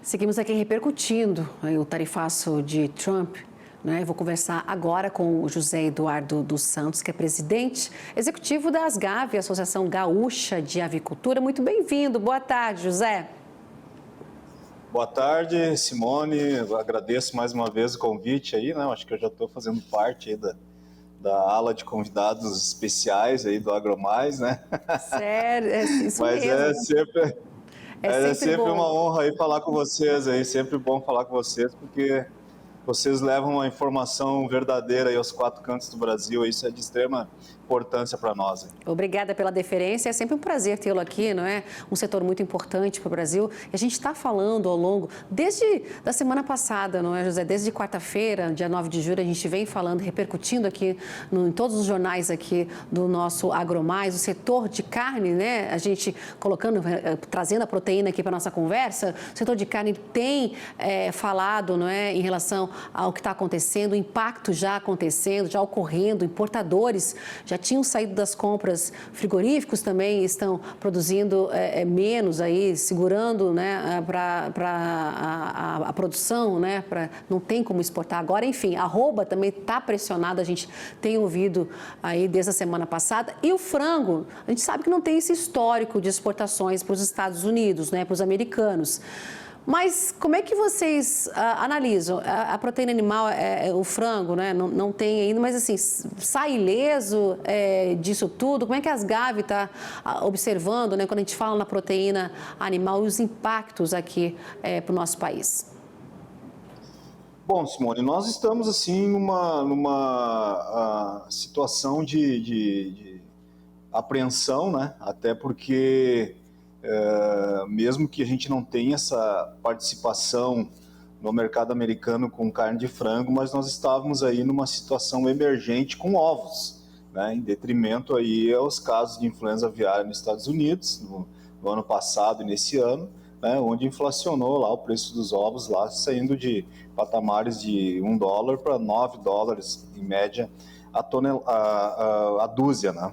Seguimos aqui repercutindo o tarifaço de Trump. Eu vou conversar agora com o José Eduardo dos Santos, que é presidente executivo da ASGAV, Associação Gaúcha de Avicultura. Muito bem-vindo. Boa tarde, José. Boa tarde, Simone. Eu agradeço mais uma vez o convite aí, né? Acho que eu já estou fazendo parte aí da ala de convidados especiais aí do AgroMais, né? Sério, é isso Mas mesmo. é sempre Bom. uma honra aí falar com vocês aí, sempre bom falar com vocês, porque vocês levam uma informação verdadeira aí aos quatro cantos do Brasil, isso é de extrema importância para nós. Obrigada pela deferência, é sempre um prazer tê-lo aqui, não é? Um setor muito importante para o Brasil. E a gente está falando ao longo, desde a semana passada, não é, José? Desde quarta-feira, dia 9 de julho, a gente vem falando, repercutindo aqui em todos os jornais aqui do nosso AgroMais, o setor de carne, né? A gente colocando, trazendo a proteína aqui para a nossa conversa, o setor de carne tem falado, não é, em relação ao que está acontecendo, o impacto já acontecendo, já ocorrendo, importadores já tinham saído das compras, frigoríficos também estão produzindo menos aí, segurando, né, para a produção, né, não tem como exportar agora. Enfim, a arroba também está pressionada, a gente tem ouvido aí desde a semana passada. E o frango, a gente sabe que não tem esse histórico de exportações para os Estados Unidos, né, para os americanos. Mas como é que vocês analisam? A proteína animal, o frango, né? Não tem ainda, mas assim, sai ileso disso tudo? Como é que a ASGAV está observando, né, quando a gente fala na proteína animal e os impactos aqui para o nosso país? Bom, Simone, nós estamos assim numa situação de apreensão, né? Até porque mesmo que a gente não tenha essa participação no mercado americano com carne de frango, mas nós estávamos aí numa situação emergente com ovos, né? Em detrimento aí aos casos de influenza aviária nos Estados Unidos, no ano passado e nesse ano, né? Onde inflacionou lá o preço dos ovos, lá saindo de patamares de $1 para $9 em média a dúzia, né?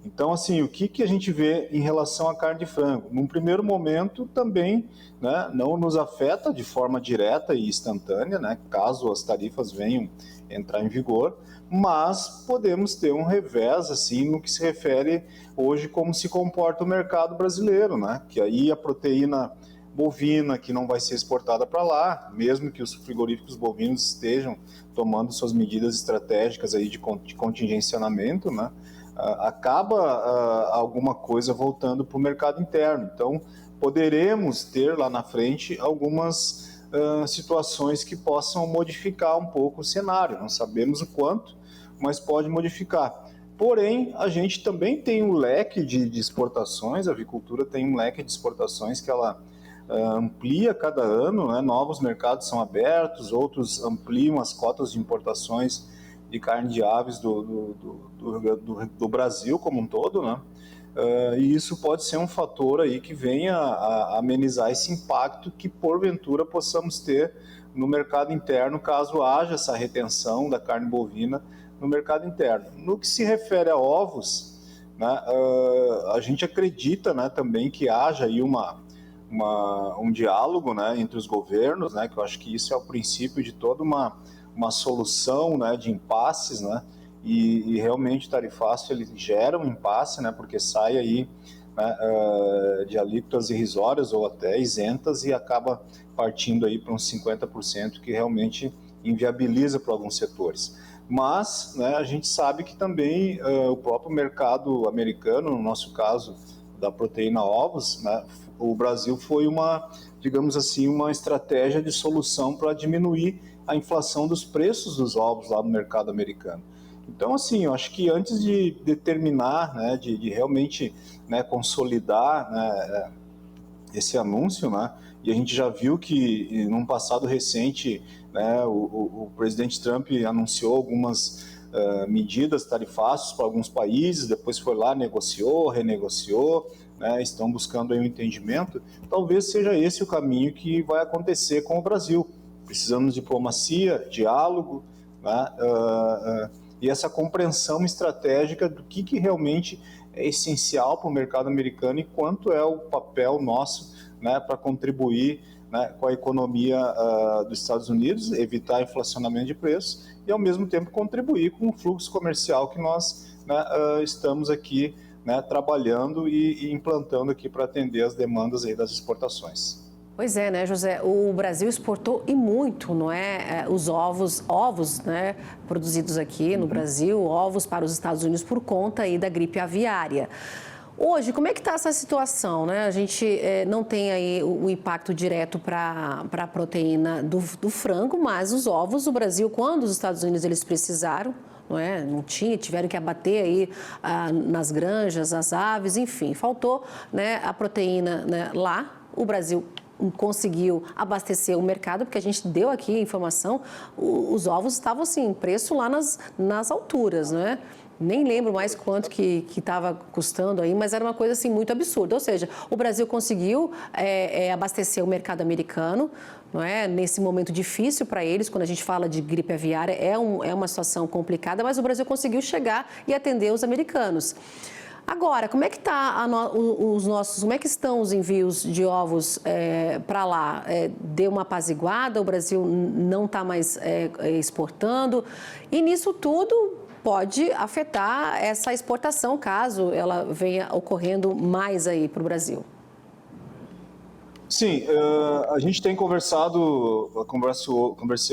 Então, assim, o que a gente vê em relação à carne de frango? Num primeiro momento, também, né, não nos afeta de forma direta e instantânea, né, caso as tarifas venham entrar em vigor, mas podemos ter um revés, assim, no que se refere hoje como se comporta o mercado brasileiro, né, que aí a proteína bovina que não vai ser exportada para lá, mesmo que os frigoríficos bovinos estejam tomando suas medidas estratégicas aí de contingenciamento, né, acaba alguma coisa voltando para o mercado interno. Então, poderemos ter lá na frente algumas situações que possam modificar um pouco o cenário. Não sabemos o quanto, mas pode modificar. Porém, a gente também tem um leque de exportações, a avicultura tem um leque de exportações que ela amplia cada ano, né? Novos mercados são abertos, outros ampliam as cotas de importações de carne de aves do Brasil como um todo, né? E isso pode ser um fator aí que venha a amenizar esse impacto que porventura possamos ter no mercado interno, caso haja essa retenção da carne bovina no mercado interno. No que se refere a ovos, né, a gente acredita, né, também que haja aí um diálogo, né, entre os governos, né, que eu acho que isso é o princípio de toda uma solução, né, de impasses, né, e realmente o tarifaço ele gera um impasse, né, porque sai aí, né, de alíquotas irrisórias ou até isentas e acaba partindo aí para uns 50% que realmente inviabiliza para alguns setores. Mas, né, a gente sabe que também o próprio mercado americano, no nosso caso da proteína ovos, né, o Brasil foi digamos assim, uma estratégia de solução para diminuir a inflação dos preços dos ovos lá no mercado americano. Então, assim, eu acho que antes de determinar, né, de realmente, né, consolidar, né, esse anúncio, né, e a gente já viu que num passado recente, né, o presidente Trump anunciou algumas medidas tarifácias para alguns países, depois foi lá, negociou, renegociou, né, estão buscando aí um entendimento. Talvez seja esse o caminho que vai acontecer com o Brasil. Precisamos de diplomacia, diálogo, né, e essa compreensão estratégica do que realmente é essencial para o mercado americano e quanto é o papel nosso, né, para contribuir né, com a economia dos Estados Unidos, evitar inflacionamento de preços e, ao mesmo tempo, contribuir com o fluxo comercial que nós, né, estamos aqui, né, trabalhando e implantando aqui para atender as demandas aí das exportações. Pois é, né, José? O Brasil exportou e muito, não é? Os ovos, né, produzidos aqui no Brasil, ovos para os Estados Unidos por conta aí da gripe aviária. Hoje, como é que está essa situação, né? A gente não tem aí o impacto direto para a proteína do frango, mas os ovos, o Brasil, quando os Estados Unidos eles precisaram, não é? Não tinha, tiveram que abater aí nas granjas, as aves, enfim, faltou, né, a proteína, né, lá. O Brasil conseguiu abastecer o mercado, porque a gente deu aqui a informação, os ovos estavam assim, preço lá nas alturas, né? Nem lembro mais quanto que estava custando aí, mas era uma coisa assim muito absurda. Ou seja, o Brasil conseguiu abastecer o mercado americano, não é? Nesse momento difícil para eles, quando a gente fala de gripe aviária, é uma situação complicada, mas o Brasil conseguiu chegar e atender os americanos. Agora, como é que como é que estão os envios de ovos para lá? Deu uma apaziguada, o Brasil não está mais exportando, e nisso tudo pode afetar essa exportação, caso ela venha ocorrendo mais aí para o Brasil. Sim, a gente tem conversei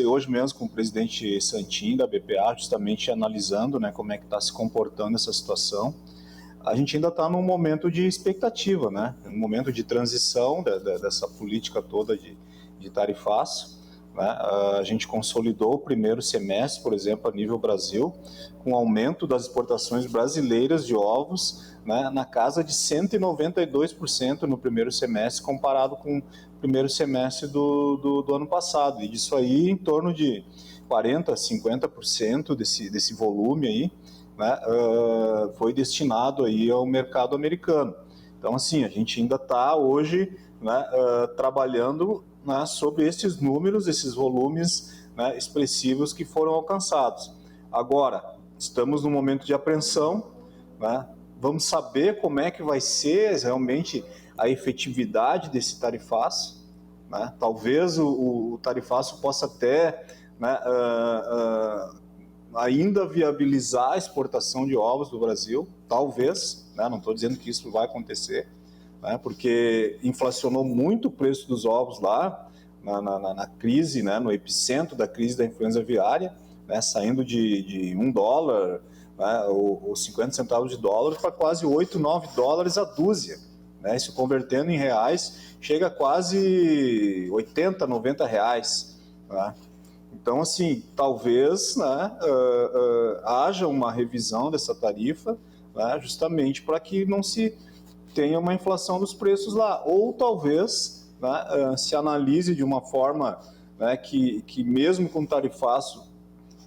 hoje mesmo com o presidente Santin da BPA, justamente analisando, né, como é que está se comportando essa situação. A gente ainda está num momento de expectativa, né? Um momento de transição dessa política toda de tarifaço, né? A gente consolidou o primeiro semestre, por exemplo, a nível Brasil, com aumento das exportações brasileiras de ovos, né, na casa de 192% no primeiro semestre, comparado com o primeiro semestre do ano passado. E disso aí, em torno de 40%, 50% desse volume aí, né, foi destinado aí ao mercado americano. Então, assim, a gente ainda está hoje, né, trabalhando, né, sobre esses números, esses volumes, né, expressivos que foram alcançados. Agora, estamos num momento de apreensão, né, vamos saber como é que vai ser realmente a efetividade desse tarifaço, né? Talvez o tarifaço possa até, né, ainda viabilizar a exportação de ovos do Brasil, talvez, né? Não estou dizendo que isso vai acontecer, né? Porque inflacionou muito o preço dos ovos lá, na crise, né? No epicentro da crise da influenza aviária, né? Saindo de $1, né? Ou 50 centavos de dólar para quase 8, 9 dólares a dúzia, né? Isso convertendo em reais, chega a quase 80, 90 reais, né? Então, assim, talvez, né, haja uma revisão dessa tarifa, né, justamente para que não se tenha uma inflação dos preços lá. Ou talvez, né, se analise de uma forma, né, que mesmo com tarifaço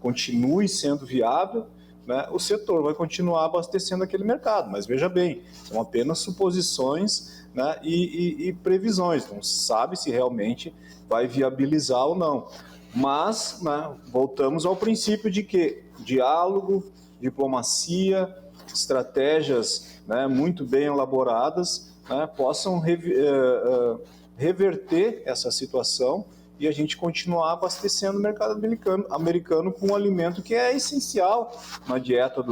continue sendo viável, né, o setor vai continuar abastecendo aquele mercado. Mas veja bem, são apenas suposições, né, e previsões. Não se sabe se realmente vai viabilizar ou não. Mas, né, voltamos ao princípio de que diálogo, diplomacia, estratégias, né, muito bem elaboradas, né, possam reverter essa situação e a gente continuar abastecendo o mercado americano com um alimento que é essencial na dieta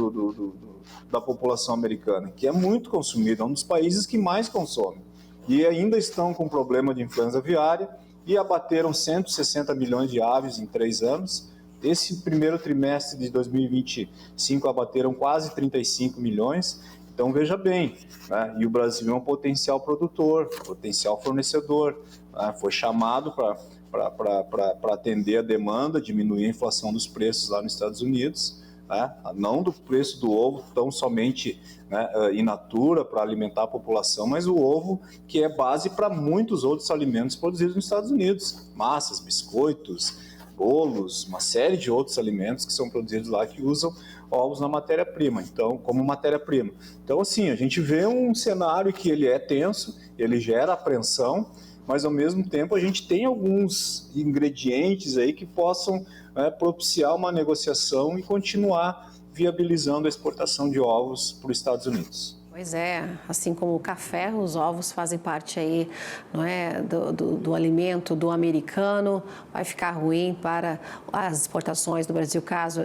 da população americana, que é muito consumido, é um dos países que mais consome. E ainda estão com problema de influenza aviária, e abateram 160 milhões de aves em 3 anos. Esse primeiro trimestre de 2025 abateram quase 35 milhões. Então, veja bem, né? E o Brasil é um potencial produtor, potencial fornecedor, né? Foi chamado para atender a demanda, diminuir a inflação dos preços lá nos Estados Unidos, né? Não do preço do ovo tão somente, né, in natura para alimentar a população, mas o ovo que é base para muitos outros alimentos produzidos nos Estados Unidos, massas, biscoitos, bolos, uma série de outros alimentos que são produzidos lá que usam ovos na matéria-prima, então, como matéria-prima. Então, assim, a gente vê um cenário que ele é tenso, ele gera apreensão, mas ao mesmo tempo a gente tem alguns ingredientes aí que possam, né, propiciar uma negociação e continuar viabilizando a exportação de ovos para os Estados Unidos. Pois é, assim como o café, os ovos fazem parte aí, não é, do alimento do americano. Vai ficar ruim para as exportações do Brasil, caso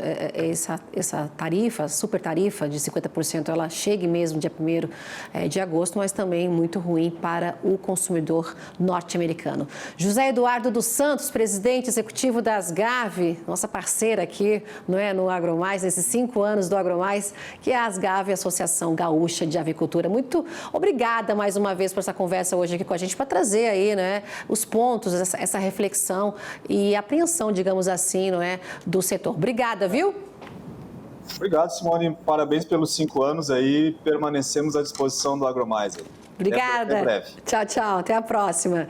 essa tarifa, super tarifa de 50%, ela chegue mesmo dia 1º de agosto, mas também muito ruim para o consumidor norte-americano. José Eduardo dos Santos, presidente executivo da Asgave, nossa parceira aqui, não é, no AgroMais, nesses 5 anos do AgroMais, que é a Asgave, Associação Gaúcha de Avicultura. Muito obrigada mais uma vez por essa conversa hoje aqui com a gente, para trazer aí, né, os pontos, essa reflexão e apreensão, digamos assim, não é, do setor. Obrigada, viu? Obrigado, Simone. Parabéns pelos 5 anos aí. Permanecemos à disposição do AgroMais. Obrigada. Até breve. Tchau, tchau. Até a próxima.